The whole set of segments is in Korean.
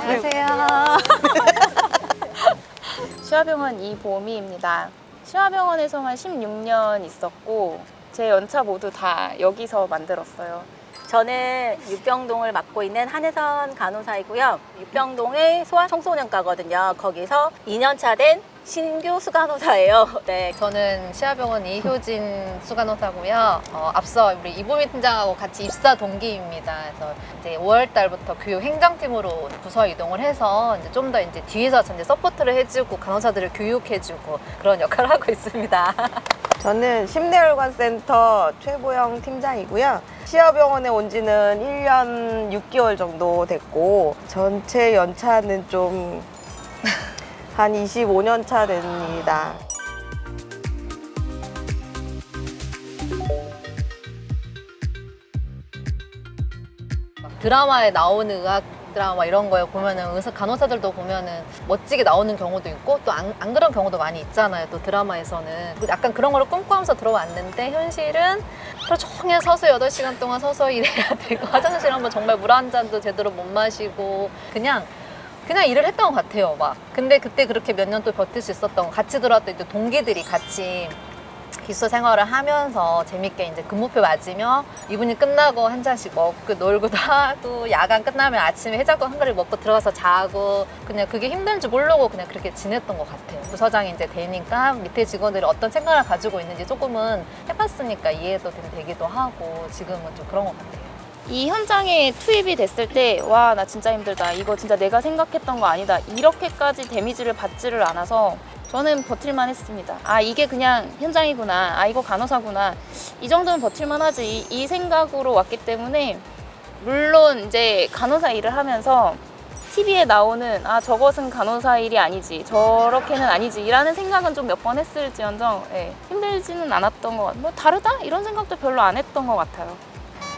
안녕하세요. 시화병원 이보미입니다. 시화병원에서만 16년 있었고 제 연차 모두 다 여기서 만들었어요. 저는 육병동을 맡고 있는 한혜선 간호사이고요. 육병동의 소아청소년과거든요. 거기서 2년차 된 신규 수간호사예요. 네. 저는 시아병원 이효진 수간호사고요. 앞서 우리 이보미 팀장하고 같이 입사 동기입니다. 그래서 이제 5월 달부터 교육 행정팀으로 부서 이동을 해서 이제 좀 더 이제 뒤에서 이제 서포트를 해주고 간호사들을 교육해주고 그런 역할을 하고 있습니다. 저는 심내혈관센터 최보영 팀장이고요. 시아병원에 온 지는 1년 6개월 정도 됐고 전체 연차는 좀 한 25년 차 됩니다. 드라마에 나오는 의학 드라마 이런 거에 보면은 의사 간호사들도 보면은 멋지게 나오는 경우도 있고 또 안 그런 경우도 많이 있잖아요. 또 드라마에서는 약간 그런 거를 꿈꾸면서 들어왔는데 현실은 하루 종일 서서 8시간 동안 서서 일해야 되고 화장실 한번 정말 물 한 잔도 제대로 못 마시고 그냥 일을 했던 것 같아요. 막 근데 그때 그렇게 몇 년 또 버틸 수 있었던 거 같이 들어왔던 이제 동기들이 같이 기숙사 생활을 하면서 재밌게 이제 근무표 맞으며 이분이 끝나고 한 잔씩 먹고 놀고도 하고 야간 끝나면 아침에 해장국 한 그릇 먹고 들어가서 자고 그냥 그게 힘든 줄 모르고 그냥 그렇게 지냈던 것 같아요. 부서장이 이제 되니까 밑에 직원들이 어떤 생각을 가지고 있는지 조금은 해봤으니까 이해도 되기도 하고 지금은 좀 그런 것 같아요. 이 현장에 투입이 됐을 때 와, 나 진짜 힘들다. 이거 진짜 내가 생각했던 거 아니다. 이렇게까지 데미지를 받지를 않아서 저는 버틸만 했습니다. 아, 이게 그냥 현장이구나. 아, 이거 간호사구나. 이 정도는 버틸만 하지. 이 생각으로 왔기 때문에 물론 이제 간호사 일을 하면서 TV에 나오는 아, 저것은 간호사 일이 아니지. 저렇게는 아니지. 이라는 생각은 좀 몇 번 했을지언정 힘들지는 않았던 것 같아요. 뭐 다르다? 이런 생각도 별로 안 했던 것 같아요.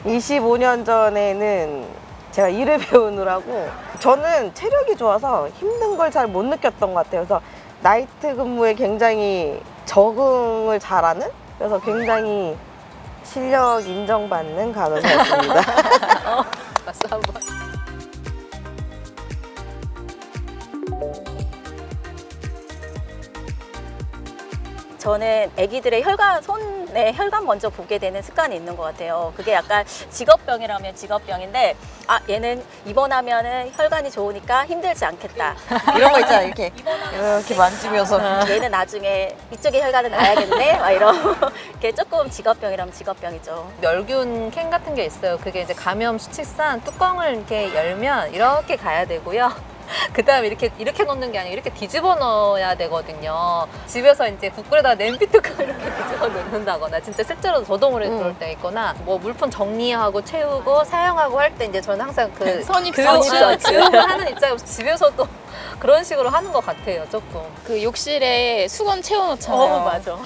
25년 전에는 제가 일을 배우느라고 저는 체력이 좋아서 힘든 걸 잘 못 느꼈던 것 같아요. 그래서 나이트 근무에 굉장히 적응을 잘하는 그래서 굉장히 실력 인정받는 간호사였습니다. 박수 한번. 저는 아기들의 손에 혈관 먼저 보게 되는 습관이 있는 것 같아요. 그게 약간 직업병이라면 직업병인데 아, 얘는 입원하면은 혈관이 좋으니까 힘들지 않겠다. 이런 거 있잖아요. 이렇게 만지면서 얘는 나중에 이쪽에 혈관을 놔야겠네. 막 이런 이게 조금 직업병이라면 직업병이죠. 멸균 캔 같은 게 있어요. 그게 이제 감염 수칙상 뚜껑을 이렇게 열면 이렇게 가야 되고요. 그 다음에 이렇게 넣는 게 아니고 이렇게 뒤집어 넣어야 되거든요. 집에서 이제 국물에다가 냄비 뚜껑을 이렇게 뒤집어 넣는다거나 진짜 실제로 저동으로 들어올 때 있거나 뭐 물품 정리하고 채우고 사용하고 할 때 이제 저는 항상 그 교육을 하는 입장에서 집에서도 그런 식으로 하는 것 같아요. 조금. 그 욕실에 수건 채워놓잖아요. 맞아.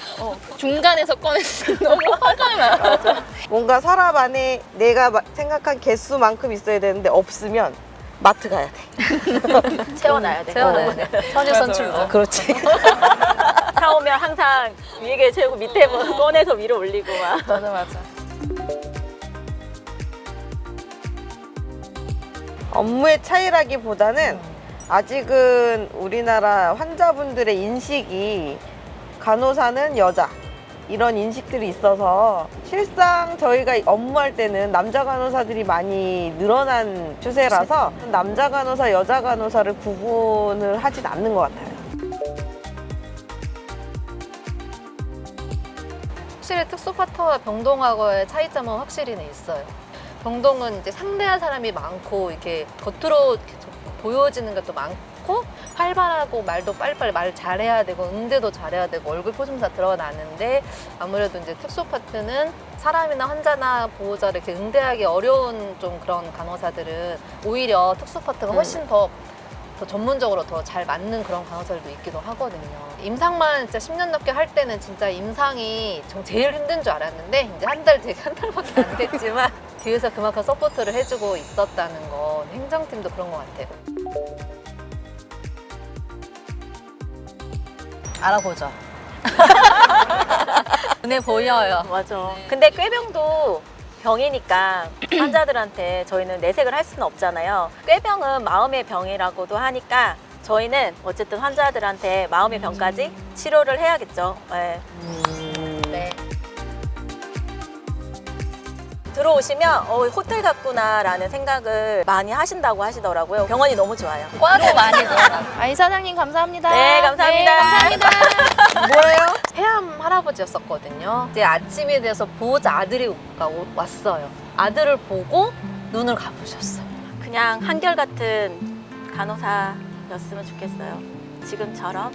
중간에서 꺼내서 너무 화가 나. 맞아. 뭔가 서랍 안에 내가 생각한 개수만큼 있어야 되는데 없으면 마트 가야 돼. 채워놔야 돼. 채워놔야 돼. 선유선 출구. 그렇지. 사오면 항상 위에 채우고 밑에 꺼내서 위로 올리고 막. 맞아. 업무의 차이라기보다는 아직은 우리나라 환자분들의 인식이 간호사는 여자 이런 인식들이 있어서 실상 저희가 업무할 때는 남자 간호사들이 많이 늘어난 추세라서 남자 간호사, 여자 간호사를 구분을 하진 않는 것 같아요. 확실히 특수파트와 병동하고의 차이점은 확실히는 있어요. 병동은 이제 상대할 사람이 많고 이렇게 겉으로 이렇게 보여지는 것도 많고 활발하고 말도 빨리빨리 말 잘해야 되고 응대도 잘해야 되고 얼굴 표정 다 들어가는데 아무래도 이제 특수파트는 사람이나 환자나 보호자를 이렇게 응대하기 어려운 좀 그런 간호사들은 오히려 특수파트가 훨씬 더 전문적으로 더 잘 맞는 그런 간호사들도 있기도 하거든요. 임상만 진짜 10년 넘게 할 때는 진짜 임상이 제일 힘든 줄 알았는데 이제 한 달밖에 안 됐지만 뒤에서 그만큼 서포트를 해주고 있었다는 건 행정팀도 그런 것 같아요. 알아보죠. 눈에 보여요. 맞아. 근데 꾀병도 병이니까 환자들한테 저희는 내색을 할 수는 없잖아요. 꾀병은 마음의 병이라고도 하니까 저희는 어쨌든 환자들한테 마음의 병까지 치료를 해야겠죠. 네. 네. 들어오시면 호텔 같구나라는 생각을 많이 하신다고 하시더라고요. 병원이 너무 좋아요. 과도 많이 들어가. 아, 이사장님 감사합니다. 네, 감사합니다. 네, 감사합니다. 뭐예요? 폐암 할아버지였었거든요. 이제 아침에 대해서 보호자 아들이 왔어요. 아들을 보고 눈을 감으셨어요. 그냥 한결같은 간호사였으면 좋겠어요. 지금처럼.